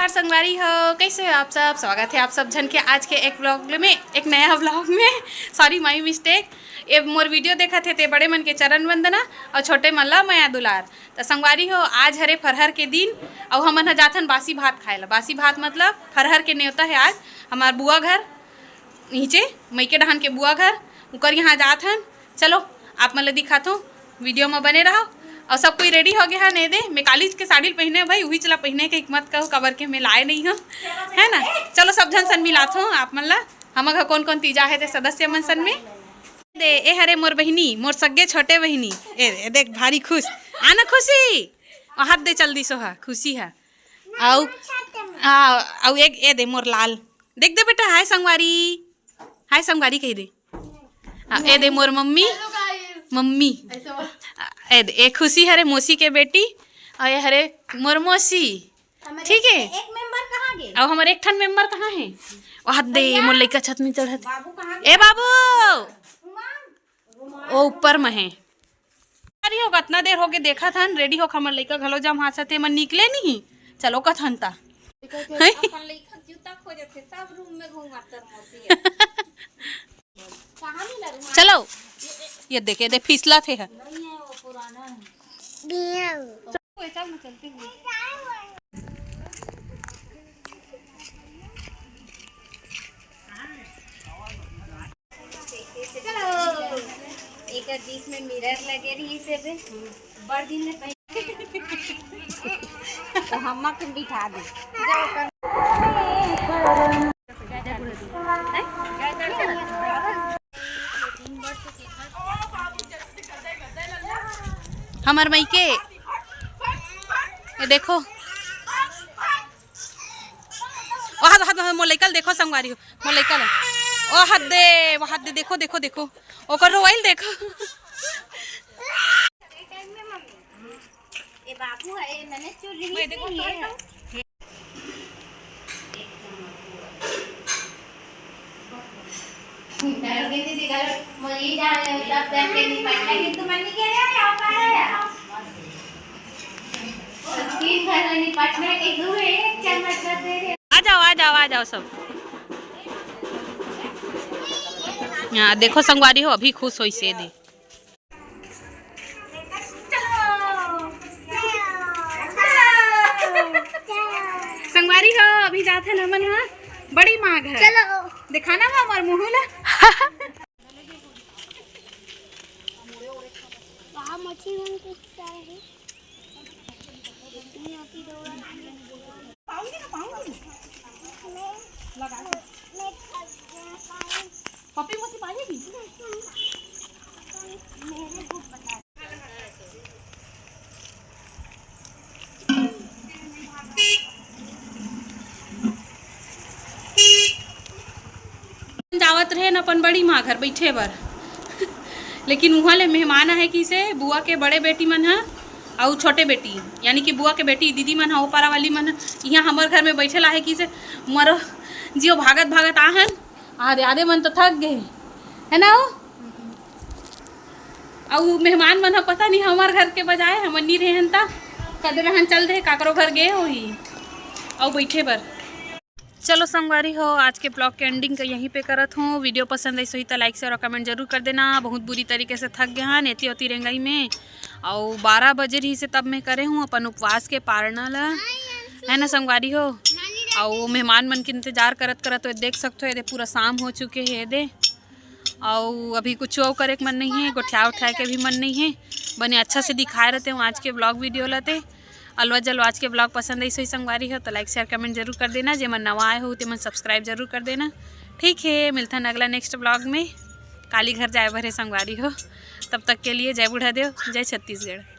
नमस्कार संगवारी हो, कैसे हो आप सब। स्वागत है आप सब जन के आज के एक ब्लॉग में, एक नया ब्लॉग में। Sorry my mistake. ये मोर वीडियो देखा थे बड़े मन के चरण वंदना और छोटे मन ला माया दुलार। तो संगवारी हो, आज हरे फरहर के दिन और हमन जाथन बासी भात खाए ला। बासी भात मतलब फरहर के न्योता है आज हमार बुआ घर नीचे मैके डहान के बुआ घर उकर यहाँ जाथन। चलो आप मन ला दिखाता हूँ, वीडियो में बने रहो। और सब कोई रेडी हो गया है नहीं दे, मैं कालीज के साड़ी पहने भाई वही चला पहने के हिम्मत कहो कबर के मैं लाए नहीं हूँ, है ना। चलो सब जन सन मिलात हूँ आप मन ला। हम कौन कौन तीजा है ते सदस्य मन सन में दे। ए हरे मोर बहिनी, मोर सगे छोटे बहिनी। ए देख भारी खुश आना खुशी हाथ दे चल दी सोहा खुशी है। आउ एक ए दे मोर लाल, देख दे बेटा हाय संगवारी, हाय संगवारी कही दे। ए दे मोर मम्मी, मम्मी ए खुशी हरे मौसी के बेटी और ये हरे मोर मौसी, ठीक है। एक मेंबर कहाँ गए? और हमारे एक ठन मेंबर कहाँ है? वहाँ दे मोर लइका छत में चढ़त। ए बाबू ओ ऊपर में है। अरे हो कितना देर हो गए देखा था रेडी हो हमर लइका घलो जम हाथ से मन निकले नहीं। चलो कथन ता अपन लइका जूता खोजत थे सब रूम में घूमत मौसी है। कहां मिला रूम? चलो ये देखे दे फिसला थे है। नहीं है वो पुराना है। चल चलते हैं। चलो एक बीच में मिरर लगे रही से बे बड़ दिन में तो हम के बिठा दे। हमार मई के ये देखो ओ हाथ मोर लइकल देखो संगवारी हो, मोर लइकल ओ हाथ दे देखो देखो देखो ओकर रोइल देखो। ए बाबू है नने चुरी मैं देखो डर गई थी दिखा मुझे जान ले सब देख के नहीं पड़ना किंतु मन नहीं कह रहा है आप आ रहा है तीन घर नहीं पटना के दो एक चम्मच दे रहे। आ जाओ सब। यहाँ देखो संगवारी हो अभी खुश होई से दे। संगवारी हो अभी जाते न मन हाँ बड़ी माँ घर। चलो दिखाना वो हमार मुहुला। वहाँ मच्छी मन के है पपी मोसी पाएगी मेरे को पता जावत रहे न अपन बड़ी माँ घर बैठे बर। लेकिन वहाँ ले मेहमान है कि से बुआ के बड़े बेटी मन है और छोटे बेटी यानी कि बुआ के बेटी दीदी मन है ओपारा वाली मन यहाँ हमारे घर में बैठे ला है कि से मरो जियो भागत भागत आहन आधे आधे मन तो थक गए है ना। और मेहमान मन पता नहीं हमारे घर के बजाय हम नहीं रहे ता कद रहन चल रहे काकरो घर गए हो ही और बैठे बर। चलो संगवारी हो आज के ब्लॉग के एंडिंग का यहीं पे करत हूँ। वीडियो पसंद आई सही तो लाइक से और कमेंट जरूर कर देना। बहुत बुरी तरीके से थक गया नेती होती रेंगई में और 12 बजे ही से तब मैं करे हूँ अपन उपवास के पारना ला, है ना संगवारी हो। और मेहमान मन के इंतजार करत करत तो देख सकते हो ये पूरा शाम हो चुके हैं दे। और अभी कुछ और करे के मन नहीं है, गोठिया उठाए के भी मन नहीं है। बने अच्छा से दिखाए रहते हूँ आज के ब्लॉग वीडियो लाते। अलवा जल आज के ब्लॉग पसंद आई सही संगवारी हो तो लाइक शेयर कमेंट जरूर कर देना। जे मन नवा आए हो तो मन सब्सक्राइब जरूर कर देना। ठीक है मिलता है अगला नेक्स्ट ब्लॉग में। काली घर जाए भरे संगवारी हो, तब तक के लिए जय बूढ़ा देव, जय छत्तीसगढ़।